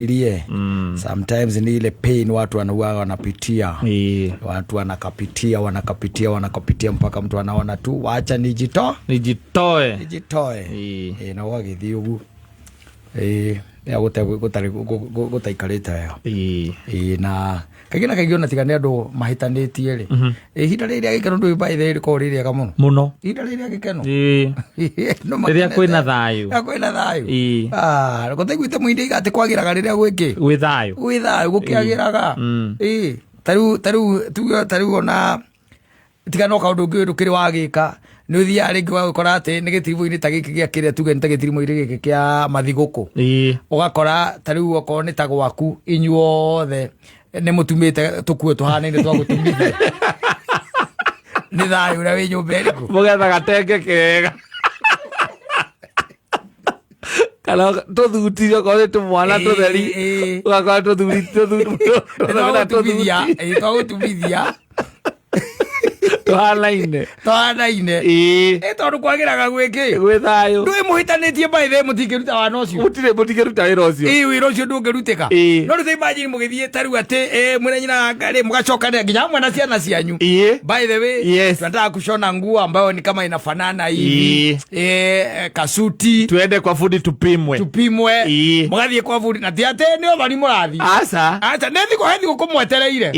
Ilie sometimes ni ile pain watu wanapitia. Watu wanakapitia mpaka mtu anaona tu waacha nijitoe na wagithi ugu ya gutaikarite na kaingĩ ona tiga nĩ andũ mahĩtanĩtie rĩ ihinda rĩrĩa gĩkeno ndũĩ by the rĩkoragwo rĩ rĩega mũno ihinda rĩrĩa gĩkeno rĩrĩa kwĩna thayũ gũtaiguĩte mũinde igatĩ kwagĩraga rĩrĩa gwĩ thayũ gũkĩagĩraga tarĩu ona tiga no kaũndũ ũngĩ ndũkĩrĩ wagĩka nĩ ũthiaga rĩngĩ wagũkora atĩ nĩ gĩtirimo-inĩ ta gĩkĩ gĩa kĩrĩa tuge nĩ ta gĩtirimo-inĩ gĩkĩ kĩa mathigũkũ ũgakora tarĩu okorwo nĩ ta gwaku inyuothe nĩ mũtumĩte tũkuo tũhanaine twa gũtumithia nĩ thayũ ũrĩa wĩ nyũmba ĩrĩkũ mũgetha gatenge kega kana tũthutirio korwo nĩ tũmwana tũtheri ũgakora tũthurithia tuhanaine tondũ kwagĩraga gwĩ thayũ ndũĩ mũhĩtanĩtie baithe mũtingĩruta wana ũcio mũtingĩruta wĩra ũcio wĩra ũcio ndũngĩrutĩka no rĩu imagine mũgĩthiĩ tarĩu atĩ mwĩna nyina ngarĩ mũgacokanĩra nginya hamwe na ciana cianyu by the way tunataka kushona nguo ambayo ni kama inafanana hivi kasuti tuende kwa fundi tupimwe mũgathiĩ kwa fundi na ti atĩ nĩ bari mũrathi aca nĩ thikũ kũmwetereire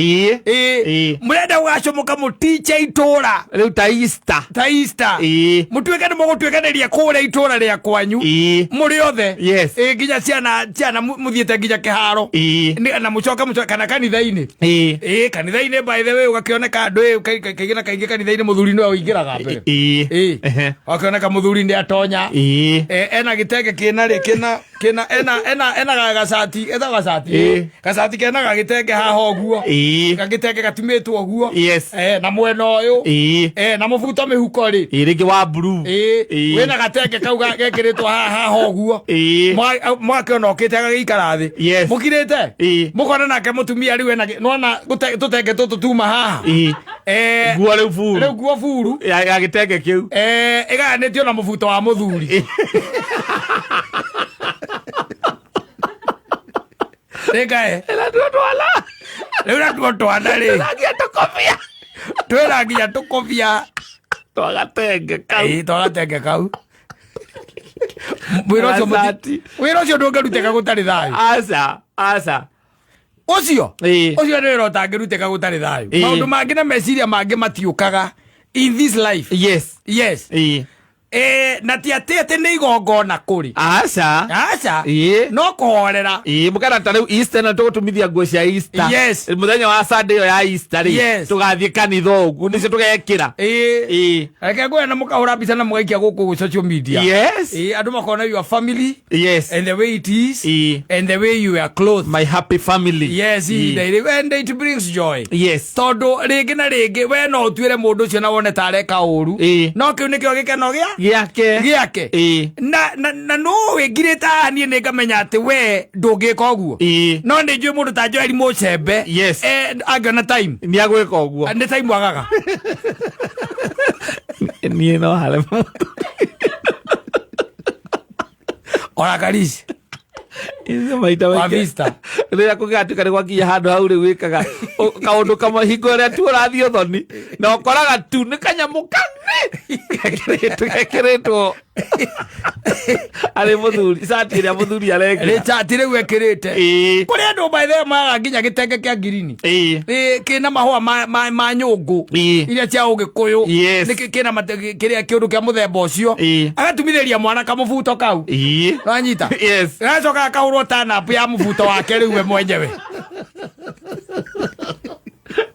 mũrenda gũgacomoka mũticha itũra rĩu ta Easter mũtuĩke nĩ mũgũtuĩkanĩria kũrĩa itũra rĩa kwanyu mũrĩ othe nginya ciana mũthiĩte nginya kĩharo na mũcoka kana kanitha-inĩ kanitha-inĩ by the way ũgakĩoneka andũ kaingĩ na kaingĩ kanitha-inĩ mũthuri nĩwe ũingĩraga mbere ũgakĩoneka mũthuri nĩ atonya ena gĩtenge ena gacati kena gagĩtenge haha ũguo gagĩtenge gatumĩtwo ũguo na mwena ũyũ na mũbuto mĩhuko rĩ rĩngĩ wa blue wĩna gatenge kau gekĩrĩtwo haha ũguo mwakĩona ũkĩte agagĩikara thĩ mũkirĩte mũkona nake mũtumia rĩu ena nona tũtenge tũtũ tuma haha nguo rĩu nguo buru ya gĩtenge kĩu ĩgayanĩtio na mũbuto wa mũthuri rĩngae rĩu natuo twana rĩ twĩra nginya tũkobia twagatenge kau wĩra ũcio ndũngĩrutĩka gũtarĩ thayũ aca ũcio nĩ wĩra ũtangĩrutĩka gũtarĩ thayũ maũndũ mangĩ na meciria mangĩ matiũkaga in this life yes na ti atĩ nĩ igongona kũrĩ aca no kũhorera mũkana ta rĩu Easter na tũgũtumithia nguo cia Easter mũthenya wa Sunday ĩyo ya Easter rĩ tũgathiĩ kanitha ũguo nĩcio tũgekĩra reke ngwenda mũkahũra mbica na mũgaikia gũkũ social media andũ makona your family and the way it is and the way you are clothed my happy family and it brings joy tondũ rĩngĩ na rĩngĩ we no ũtuĩre mũndũ ũcio na wone ta areka ũru no kĩu nĩkĩo gĩkeno gĩake na no wĩngirĩte haha niĩ nĩ ngamenya atĩ we ndũngĩka ũguo no nĩ njũĩ mũndũ ta Joel Mũcembe angĩona time nĩ agwĩka ũguo nĩ time agaga niĩ no harĩ ona Karisi wavista rĩrĩa kũgatuĩka nĩ gwakinya handũ hau rĩu wĩkaga kaũndũ kamwe hingo ĩrĩa tu ũrathiĩ ũthoni na ũkoraga tu nĩ kanyamũ gekĩrĩtwo arĩ mũthuri cati ĩrĩa mũthuri arekĩra cati rĩu ekĩrĩte kũrĩ andũ by the way maga nginya gĩtenge kĩa ngirini kĩna mahũa ma nyũngũ iria cia ũgĩkũyũ kĩna kĩrĩa kĩũndũ kĩa mũthemba ũcio agatumithĩria mwana kamũbuto kau wanyita agacoka akahũrwo turn-up ya mũbuto wake rĩu we mwenyewe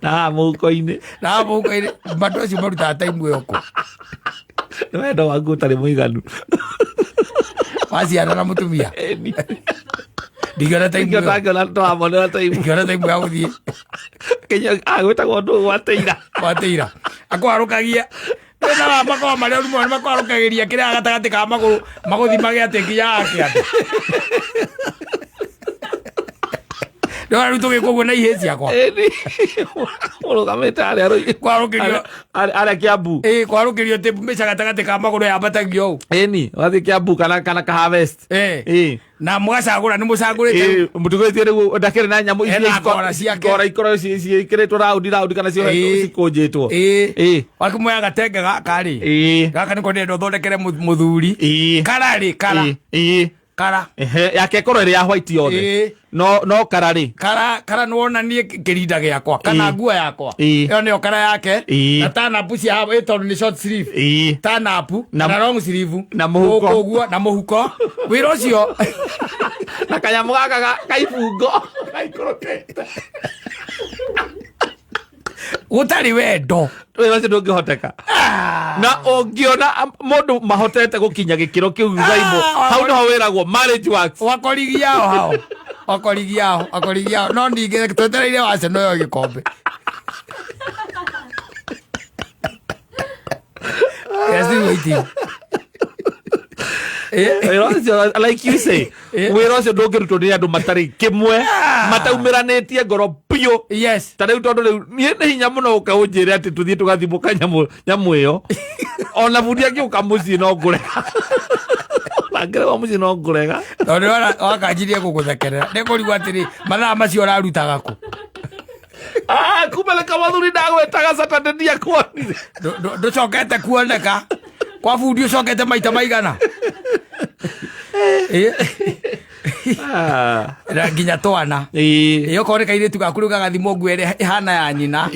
na mũhuko-inĩ mbandũ acio marutaga taimu ĩyo kũ nĩ wendo waku ũtarĩ mũiganu waciana na mũtumia ndigiona taimu ya gũthiĩ agwĩtagwo ndũ gwateira akwarũkagia na makoro marĩa ũru mũno makwarũkagĩria kĩrĩa gatagatĩ ka magũrũ magũthimage atĩ nginya akĩanda Ndora ruto gikugo na iheci yakwa. Urugamite aria kwarukirio aria Kiambu. Kwarukirio te mecha gatagate ka maguru ya batagio. Ni wathi Kiambu kana ka harvest. Na mwacagura ni mucagurite. Mutugoitie riu ndakire na nyamu ici ngora ikoro ici ikiretwo round kana cio cikunjitwo. Wakimoya gatenge gakari. Gaka niko ndendo thondekere muthuri. Karari kara yake koro iri ya white yothe no karari kara nuona nie kirinda giakwa kana nguo yakwa iyo nio kara yake na tanapu cia hapo ito ni short sleeve tanapu na long sleeve na muhuko na muhuko wiro cio na kanyamu gaka kaibungo kaikorokete utari wendo wira cio ndungihoteka na ungiona mundu mahotete gukinya gikiro kiu gaimo hau no wiragwo marriage works wakorigiao no ndige twetereire wace no yo gikombe waiting like you say wira ucio ndungirutwo ni andu matari kimwe mataumiranitie ngoro pio tariu tondu riu nie ni hinya muno ukaunjire ati tuthie tugathimuka nyamu iyo ona bundi akiuka mucii no ngurega ngere wa mucii no ngurega tondu wakanjirie guguthekerera nikurigwo atiri mathaa macio rarutaga ku kumele kama thuri ndagwetaga Saturday ndia kuonire nducokete kuoneka kwa bundi ucokete maita maigana nginya twana iyo kone kairitu gaku riu gagathimo nguere ihana ya nyina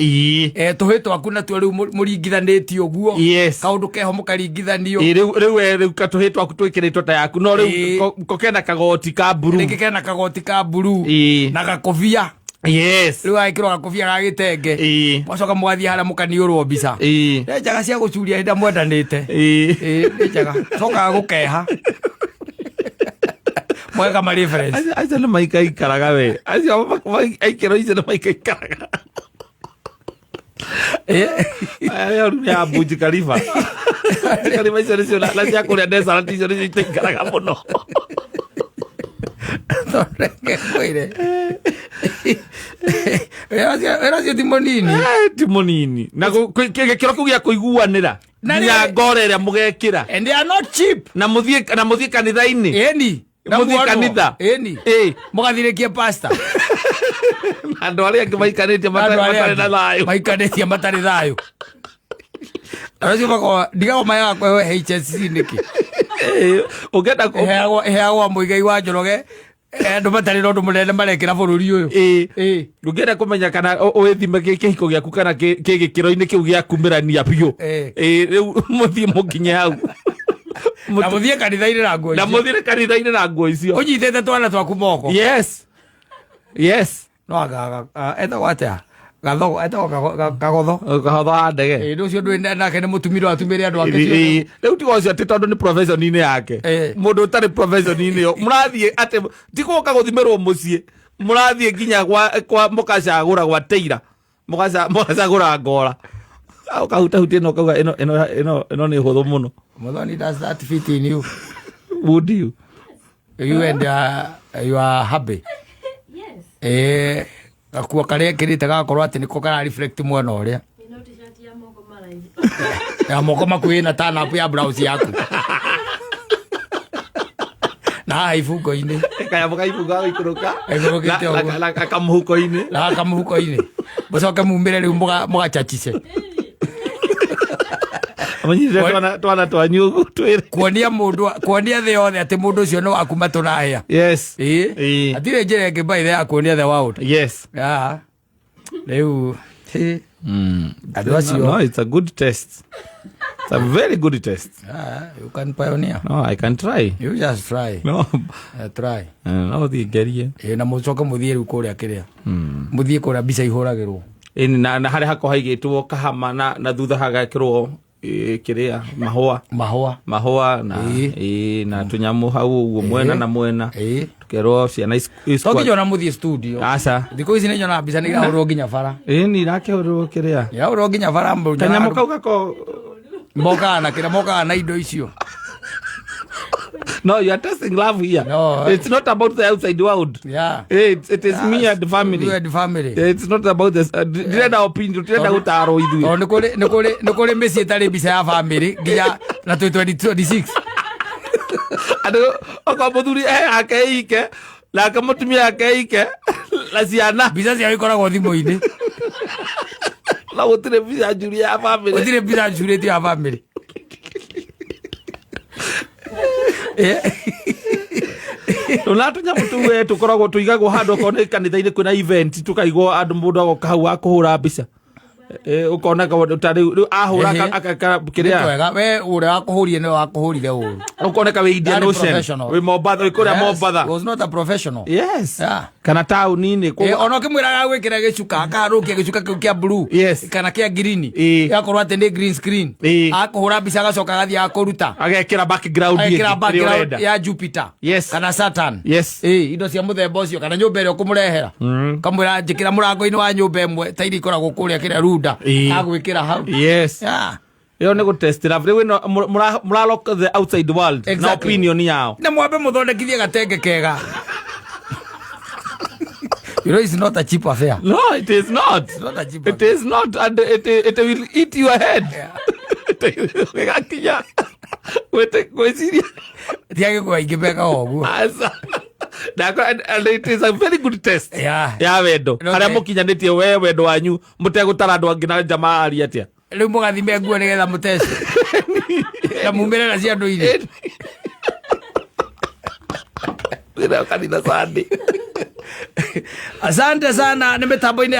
tuhi twaku natuo riu muringithanitio uguo kaundu keho mukaringithanio riu katuhi twaku twikiritwo ta yaku no riu kokena kagoti ka buru kena kagoti ka buru na gakobia riu aikirwo gakobia ga gitenge mwacoka mwathie haria mukaniurwo mbica njaga cia gucuria hinda mwendanite njaga cokaga gukeha mwega ma reference acio nä maikaikaraga we acio aikero icio nä maikaikaraga rä nä ya Burj Khalifa icio nä cio na cia kå rä a desert icio nä cio itaikaraga må no thondeke wĩra ũcio ti mũnini na gĩkĩro kĩu gĩa kũiguanĩra nginya ngora ĩrĩa mũgekĩra and they are not cheap na mũthiĩ kanitha-inĩ mũthiĩ kanitha mũgathirĩkie pasta andũ arĩa angĩ maikanĩtie matarĩ na thayũ maikanĩtie matarĩ thayũ acio ndigagwo mayaga kwewe HSC nĩkĩ heagwo mũigai wa Njoroge andũ matarĩ na ũndũ mũnene marekĩra bũrũri ũyũ ndũngĩenda kũmenya kana wĩthime kĩhiko gĩaku kana kĩ gĩkĩro-inĩ kĩu gĩa kumĩrania biũ rĩu mũthiĩ mũkinye hau na mũthiĩ kanitha-inĩ na nguo icio ũnyitĩte twana twaku moko no etagwo atĩa kagotho wa ndege ndu ucio ndwi nake ni mutumire atumire andu ake riu tiga ucio ati tondu ni profession-ini yake mundu utari profession-ini yo murathie ati tiguka guthimirwo mucii murathie nginya kwa mukacagura gwa teira mukacagura ngora ukahutahutia no kauga ino ni huthu muno muthoni does that fit in you would you and you are happy yes gakuo karia kirite gakorwo ati niko kara reflect mwena uria ino t-shirt ya moko malai ya moko makuĩ na tanapu ya blouse yaku na ifungo-inĩ kaya mũkaifungo agaikũrũka na kamuhuko-inĩ mũcoke mumĩre rĩu mũgachachice twana twanyu ũguo twĩre kuonia thĩ yothe atĩ mũndũ ũcio nĩ waku matũ na hĩa hatirĩ njĩra ĩngĩ by the ya kuonia the world rĩu andũ acio no it's a good test. It's a very good test. You can pioneer. No, I can try. You just try. No. Try. No, thigerie. Na mucoka muthie riu kuria kiria. Muthie kuria mbica ihuragirwo. Na hari hako haigitwo kahama na thutha hagakirwo kiria mahua na tunyamu hau uguo mwena na mwena tukerwo ciana tokijo na muthie studio asa thiko ici ni nyona mbica ni gahurwo nginya bara ni rakehurwo kiria gahurwo nginya bara kanyamu kau gako moka na indo icio No, you are testing love here. No, it's not about the outside world. Yeah. It is me and the family. You and the family. It's not about this. Direnda opinion, direnda utaro ithui. Oh, nikole mesi etari bisa ya family nginya na 2026. Ado okamuthuri akeike la kamutumia akeike la ciana bisa cia ikoragwo thimu-ini. La gutire bisa njuri ya family. Gutire bisa njuri ya family. Tulatunya mutuwe tukoragwo tuigagwo handu kone kanitha-ini kwina event tukaigwo andu mundu agoka hau akuhura mbica. Ukona ka utari ahura akiria wega we ure akuhurie ne akuhurire uru ukona ka we Indian Ocean we Mombasa ikuria Mombasa was not a professional. Yes. Yeah. Kana town ni ono kimwira gwikira gicuka akarukia gicuka kia blue. Yes. Kana kia green yakorwa tende green screen akuhura mbica gacoka gathi akuruta agekira background ya Jupiter. Yes. Kana Saturn. Yes. Indo cia muthemba ucio kana nyumba ire kumurehera kamwira njikira murango-ini wa nyumba imwe tairi ikoragwo kuria kiria runda agwikira hau. Yes. Yeah. Yo nego test la vile muralock the outside world. Exactly. Na opinion yao na mwambe muthondekithie gatenge kega. You know, it's not a cheap affair. No, it is not. It's not a cheap it affair. Is not, and it will eat your head. Yeah. And it is a very good test. Yeah. Ya wendo. Aria mukinyanitie we wendo wanyu mutegutara andu angi na jamaa ari atia. Riu mugathime nguo nigetha mutece. Na mumerera cia andu ire. Ndio kanitha Sunday. Asante sana, ni mitambo-ini